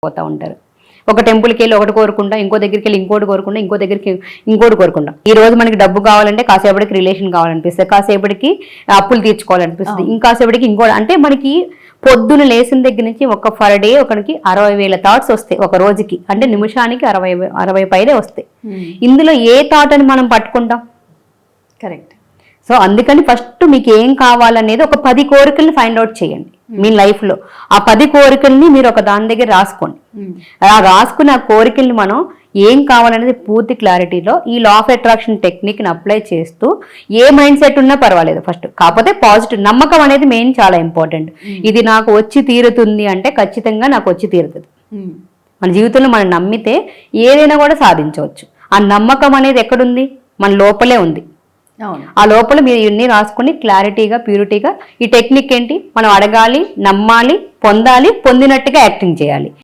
పోతూ ఉంటారు. ఒక టెంపుల్కి వెళ్ళి ఒకటి కోరుకుంటా, ఇంకో దగ్గరికి వెళ్ళి ఇంకోటి కోరుకుంటా, ఇంకో దగ్గరికి ఇంకోటి కోరుకుంటా. ఈ రోజు మనకి డబ్బు కావాలంటే కాసేపటికి రిలేషన్ కావాలనిపిస్తుంది, కాసేపటికి అప్పులు తీర్చుకోవాలనిపిస్తుంది, ఇంకాసేపటికి ఇంకోటి. అంటే మనకి పొద్దున లేచిన దగ్గర నుంచి ఒక పర్ డే ఒకరికి 60,000 థాట్స్ వస్తాయి ఒక రోజుకి. అంటే నిమిషానికి 60 పైనే వస్తాయి. ఇందులో ఏ థాట్ అని మనం పట్టుకుంటాం? కరెక్ట్. సో అందుకని ఫస్ట్ మీకు ఏం కావాలనేది ఒక 10 కోరికల్ని ఫైండ్ అవుట్ చేయండి మీ లైఫ్లో. ఆ 10 కోరికల్ని మీరు ఒక దాని దగ్గర రాసుకోండి. ఆ రాసుకున్న కోరికల్ని మనం ఏం కావాలనేది పూర్తి క్లారిటీలో ఈ లా ఆఫ్ అట్రాక్షన్ టెక్నిక్ని అప్లై చేస్తూ ఏ మైండ్ సెట్ ఉన్నా పర్వాలేదు ఫస్ట్. కాకపోతే పాజిటివ్ నమ్మకం అనేది మెయిన్, చాలా ఇంపార్టెంట్. ఇది నాకు వచ్చి తీరుతుంది అంటే ఖచ్చితంగా నాకు వచ్చి తీరుతుంది. మన జీవితంలో మనం నమ్మితే ఏదైనా కూడా సాధించవచ్చు. ఆ నమ్మకం అనేది ఎక్కడుంది? మన లోపలే ఉంది. ఆ లోపల మీరు ఇవన్నీ రాసుకుని క్లారిటీగా ప్యూరిటీగా ఈ టెక్నిక్ ఏంటి, మనం అడగాలి, నమ్మాలి, పొందాలి, పొందినట్టుగా యాక్టింగ్ చేయాలి.